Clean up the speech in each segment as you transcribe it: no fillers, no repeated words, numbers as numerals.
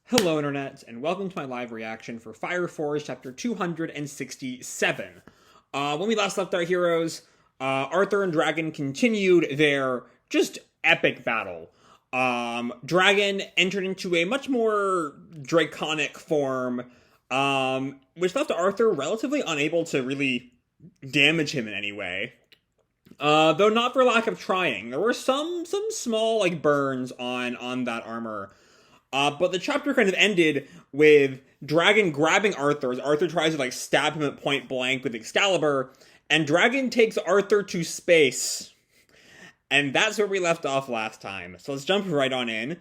Hello, Internet, and welcome to my live reaction for Fire Forge Chapter 267. When we last left our heroes, Arthur and Dragon continued their just epic battle. Dragon entered into a much more draconic form, which left Arthur relatively unable to really damage him in any way. Though not for lack of trying. There were some small burns on that armor. But the chapter kind of ended with Dragon grabbing Arthur as Arthur tries to stab him at point blank with Excalibur, and Dragon takes Arthur to space. And that's where we left off last time. So let's jump right on in.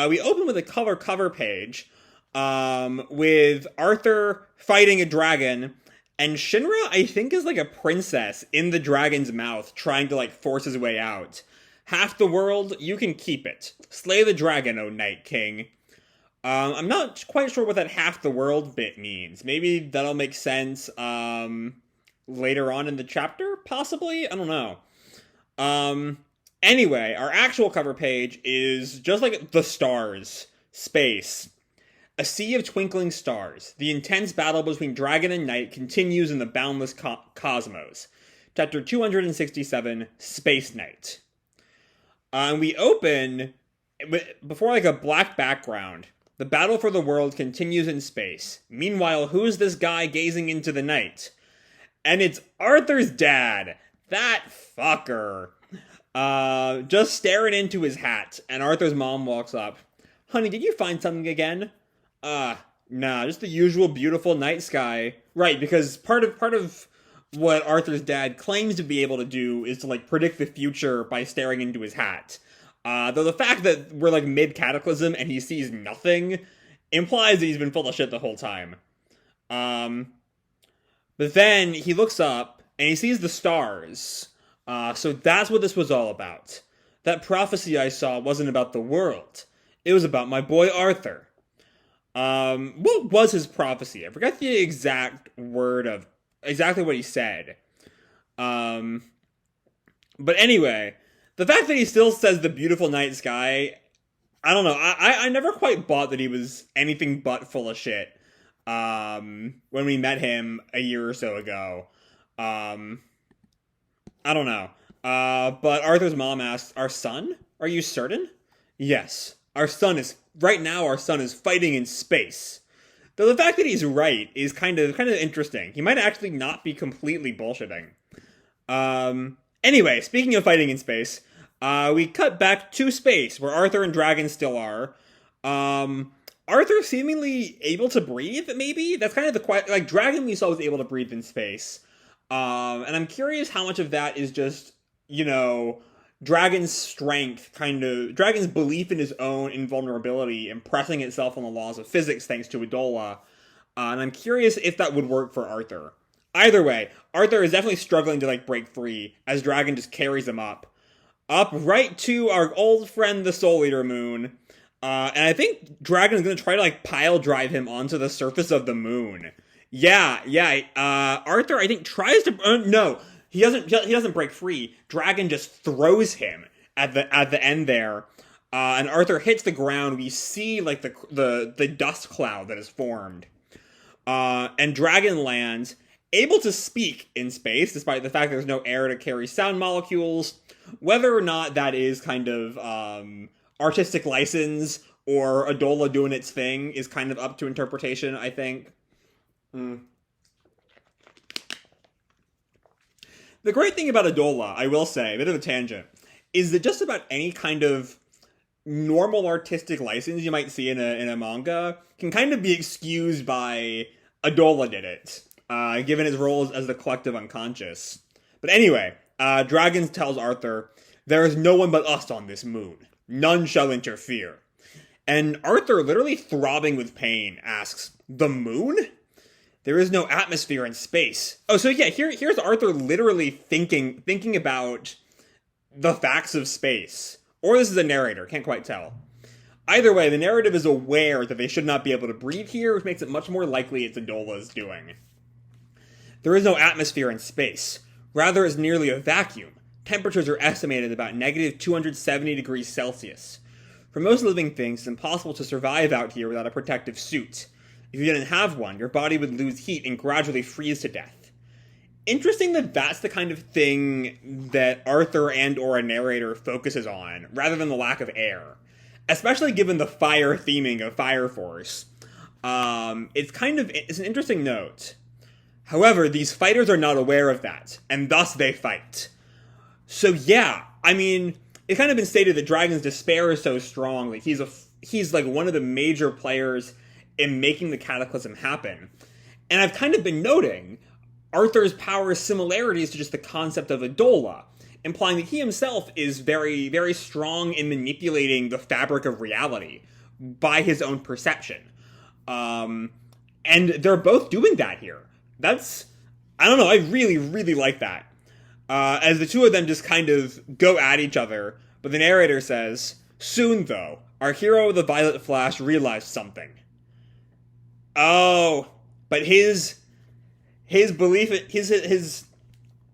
We open with a cover page, with Arthur fighting a dragon, and Shinra, I think, is like a princess in the dragon's mouth trying to force his way out. Half the world, you can keep it. Slay the dragon, O Night King. I'm not quite sure what that half the world bit means. Maybe that'll make sense, later on in the chapter, possibly? I don't know. Anyway, our actual cover page is just like the stars. Space. A sea of twinkling stars. The intense battle between dragon and knight continues in the boundless cosmos. Chapter 267, Space Knight. And we open before a black background. The battle for the world continues in space. Meanwhile, who's this guy gazing into the night? And it's Arthur's dad. That fucker. Just staring into his hat. And Arthur's mom walks up. Honey, did you find something again? Nah, just the usual beautiful night sky. Right, because part of what Arthur's dad claims to be able to do is to predict the future by staring into his hat. Though the fact that we're mid-cataclysm and he sees nothing implies that he's been full of shit the whole time. But then he looks up and he sees the stars. So that's what this was all about. That prophecy I saw wasn't about the world. It was about my boy Arthur. What was his prophecy? I forgot the exact word of exactly what he said. But anyway, the fact that he still says the beautiful night sky, I don't know. I never quite bought that he was anything but full of shit. When we met him a year or so ago. I don't know. But Arthur's mom asks, our son? Are you certain? Yes. Our son is fighting in space. Though the fact that he's right is kind of interesting. He might actually not be completely bullshitting. Anyway, speaking of fighting in space, we cut back to space, where Arthur and Dragon still are. Arthur seemingly able to breathe, maybe? That's kind of the question. Dragon we saw was able to breathe in space. And I'm curious how much of that is just, Dragon's strength, Dragon's belief in his own invulnerability impressing itself on the laws of physics thanks to Adola. And I'm curious if that would work for Arthur. Either way, Arthur is definitely struggling to break free as Dragon just carries him up right to our old friend the Soul Eater Moon. And I think Dragon is going to try to pile drive him onto the surface of the moon. Yeah. Arthur, I think, tries to no. He doesn't break free. Dragon just throws him at the end there. And Arthur hits the ground. We see the dust cloud that is formed. And Dragon lands, able to speak in space, despite the fact there's no air to carry sound molecules. Whether or not that is kind of artistic license or Adola doing its thing is kind of up to interpretation, I think. The great thing about Adola, I will say, a bit of a tangent, is that just about any kind of normal artistic license you might see in a manga can kind of be excused by Adola did it, given his role as the collective unconscious. But anyway, Dragon tells Arthur, there is no one but us on this moon. None shall interfere. And Arthur, literally throbbing with pain, asks, the moon? There is no atmosphere in space. Oh, so yeah, here's Arthur literally thinking about the facts of space. Or this is a narrator, can't quite tell. Either way, the narrative is aware that they should not be able to breathe here, which makes it much more likely it's Adola's doing. There is no atmosphere in space. Rather, it's nearly a vacuum. Temperatures are estimated at about negative 270 degrees Celsius. For most living things, it's impossible to survive out here without a protective suit. If you didn't have one, your body would lose heat and gradually freeze to death. Interesting that that's the kind of thing that Arthur and or a narrator focuses on, rather than the lack of air. Especially given the fire theming of Fire Force. It's an interesting note. However, these fighters are not aware of that, and thus they fight. So yeah, I mean, it's kind of been stated that Dragon's despair is so strong that he's like one of the major players in making the Cataclysm happen. And I've kind of been noting Arthur's power similarities to just the concept of Adola, implying that he himself is very, very strong in manipulating the fabric of reality by his own perception. And they're both doing that here. I don't know, I really, really like that. As the two of them just kind of go at each other, but the narrator says, "Soon, though, our hero, the Violet Flash, realized something." Oh, but his belief,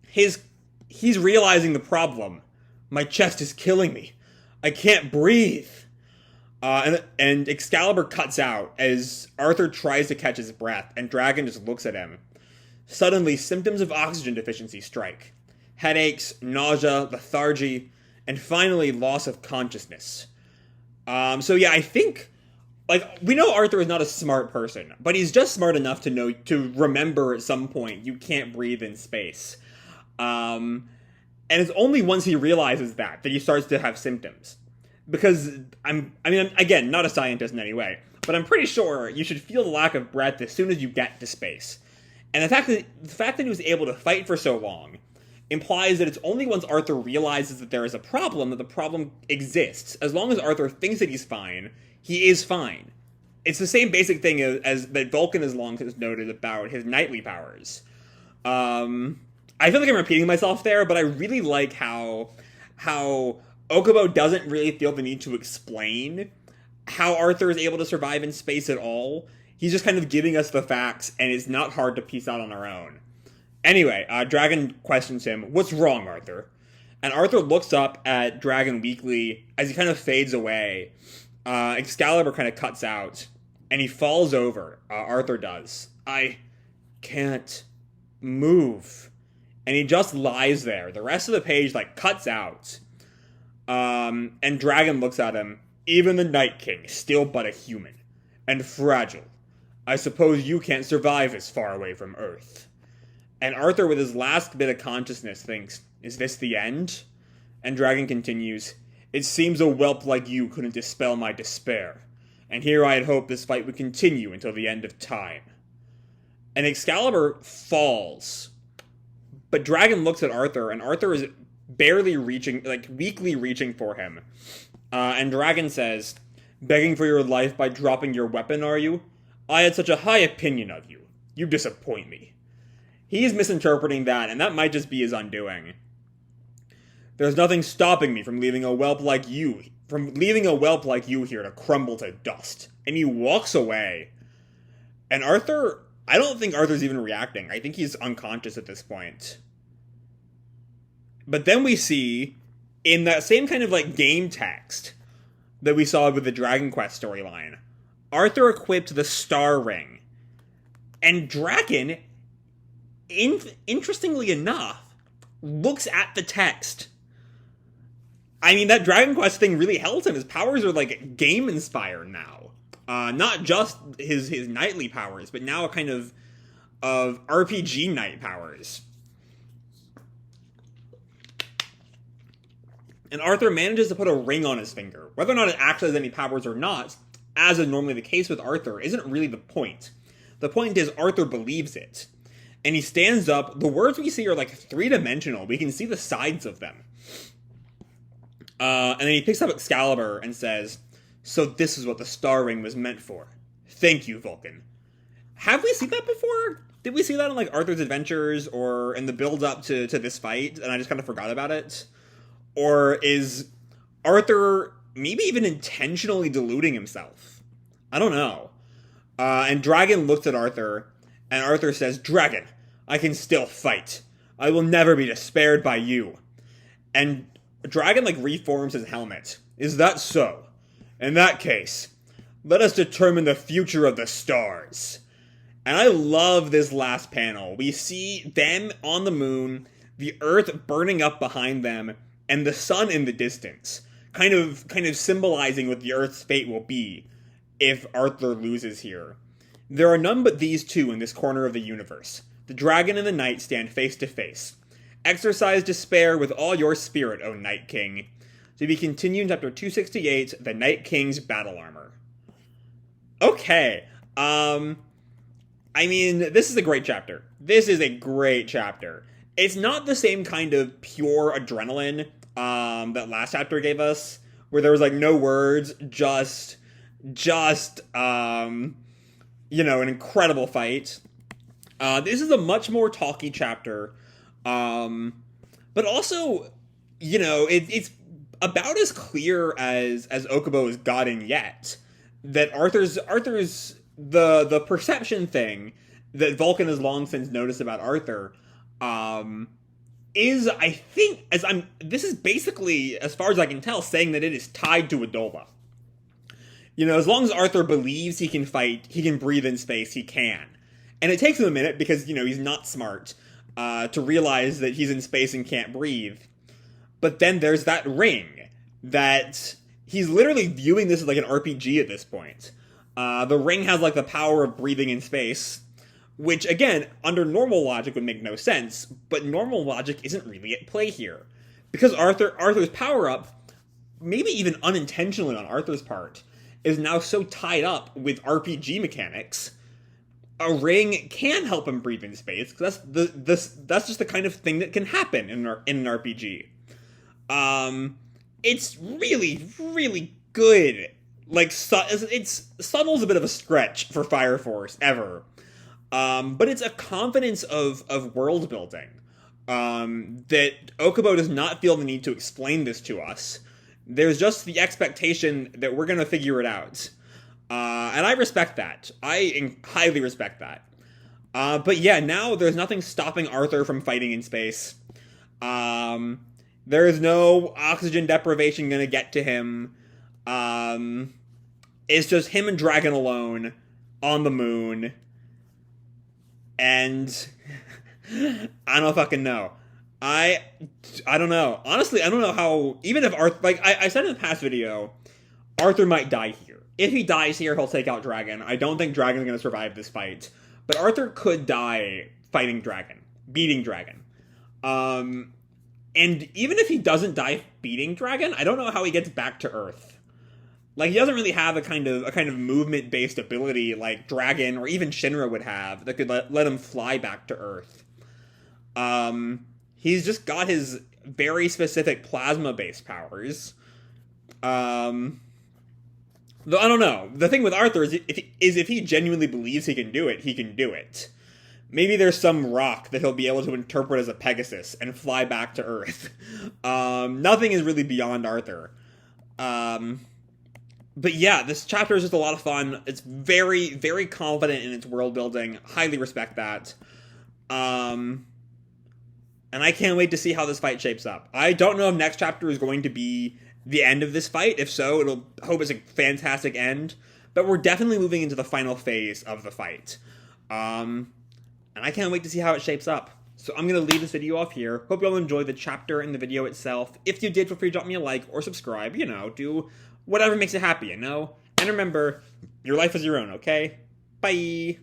he's realizing the problem. My chest is killing me. I can't breathe. And Excalibur cuts out as Arthur tries to catch his breath, and Dragon just looks at him. Suddenly, symptoms of oxygen deficiency strike. Headaches, nausea, lethargy, and finally, loss of consciousness. So yeah, I think, like, we know Arthur is not a smart person, but he's just smart enough to remember at some point you can't breathe in space. And it's only once he realizes that he starts to have symptoms. Because, I'm again, not a scientist in any way, but I'm pretty sure you should feel the lack of breath as soon as you get to space. And the fact that he was able to fight for so long implies that it's only once Arthur realizes that there is a problem that the problem exists. As long as Arthur thinks that he's fine, he is fine. It's the same basic thing as that Vulcan has long has noted about his knightly powers. I feel like I'm repeating myself there, but I really like how Ohkubo doesn't really feel the need to explain how Arthur is able to survive in space at all. He's just kind of giving us the facts, and it's not hard to piece out on our own. Anyway, Dragon questions him, "What's wrong, Arthur?" And Arthur looks up at Dragon weakly as he kind of fades away. Excalibur kind of cuts out, and he falls over. Arthur does. "I can't move." And he just lies there. The rest of the page, like, cuts out. And Dragon looks at him. "Even the Night King, still but a human. And fragile. I suppose you can't survive this far away from Earth." And Arthur, with his last bit of consciousness, thinks, "Is this the end?" And Dragon continues, "It seems a whelp like you couldn't dispel my despair. And here I had hoped this fight would continue until the end of time." And Excalibur falls. But Dragon looks at Arthur, and Arthur is barely reaching, like, weakly reaching for him. And Dragon says, "Begging for your life by dropping your weapon, are you? I had such a high opinion of you. You disappoint me." He's misinterpreting that, and that might just be his undoing. "There's nothing stopping me from leaving a whelp like you here to crumble to dust." And he walks away. And Arthur, I don't think Arthur's even reacting. I think he's unconscious at this point. But then we see, in that same kind of, like, game text that we saw with the Dragon Quest storyline, Arthur equipped the Star Ring. And Dragon, interestingly enough, looks at the text. I mean, that Dragon Quest thing really helps him. His powers are, like, game-inspired now. Not just his knightly powers, but now a kind of RPG knight powers. And Arthur manages to put a ring on his finger. Whether or not it actually has any powers or not, as is normally the case with Arthur, isn't really the point. The point is Arthur believes it. And he stands up. The words we see are, like, three-dimensional. We can see the sides of them. And then he picks up Excalibur and says, "So this is what the Star Ring was meant for. Thank you, Vulcan." Have we seen that before? Did we see that in, like, Arthur's Adventures or in the build-up to this fight, and I just kind of forgot about it? Or is Arthur maybe even intentionally deluding himself? I don't know. And Dragon looks at Arthur, and Arthur says, "Dragon, I can still fight. I will never be despaired by you." And Dragon, like, reforms his helmet. "Is that so? In that case, let us determine the future of the stars. And I love this last panel. We see them on the moon, the Earth burning up behind them, and the sun in the distance, kind of symbolizing what the Earth's fate will be if Arthur loses here. There are none but these two in this corner of the universe. The dragon and the knight stand face to face. Exercise despair with all your spirit, O Night King. To be continued in chapter 268, The Night King's Battle Armor. Okay, I mean, this is a great chapter. This is a great chapter. It's not the same kind of pure adrenaline that last chapter gave us, where there was, like, no words, just an incredible fight. This is a much more talky chapter, but also, it's about as clear as Ohkubo has gotten yet, that Arthur's the perception thing that Vulcan has long since noticed about Arthur, is, I think, this is basically, as far as I can tell, saying that it is tied to Adola. As long as Arthur believes he can fight, he can breathe in space, he can. And it takes him a minute because, he's not smart, to realize that he's in space and can't breathe. But then there's that ring, that he's literally viewing this as like an RPG at this point. The ring has, like, the power of breathing in space, which, again, under normal logic would make no sense, but normal logic isn't really at play here. Because Arthur's power-up, maybe even unintentionally on Arthur's part, is now so tied up with RPG mechanics, a ring can help him breathe in space, because that's just the kind of thing that can happen in an RPG. It's really, really good. Like, subtle's a bit of a stretch for Fire Force, ever. But it's a confidence of world building, that Ohkubo does not feel the need to explain this to us. There's just the expectation that we're gonna figure it out. And I respect that. I highly respect that. But yeah, now there's nothing stopping Arthur from fighting in space. There's no oxygen deprivation gonna get to him. It's just him and Dragon alone on the moon. And I don't fucking know. I don't know. Honestly, I don't know how, even if Arthur, like, I said in the past video, Arthur might die here. If he dies here, he'll take out Dragon. I don't think Dragon's going to survive this fight. But Arthur could die fighting Dragon. Beating Dragon. And even if he doesn't die beating Dragon, I don't know how he gets back to Earth. Like, he doesn't really have a kind of movement-based ability like Dragon or even Shinra would have that could let him fly back to Earth. He's just got his very specific plasma-based powers. Though I don't know. The thing with Arthur is if he genuinely believes he can do it, he can do it. Maybe there's some rock that he'll be able to interpret as a Pegasus and fly back to Earth. Nothing is really beyond Arthur. But yeah, this chapter is just a lot of fun. It's very, very confident in its world building. Highly respect that. And I can't wait to see how this fight shapes up. I don't know if next chapter is going to be the end of this fight. If so, I hope it's a fantastic end. But we're definitely moving into the final phase of the fight. And I can't wait to see how it shapes up. So I'm going to leave this video off here. Hope you all enjoyed the chapter and the video itself. If you did, feel free to drop me a like or subscribe. Do whatever makes you happy, And remember, your life is your own, okay? Bye!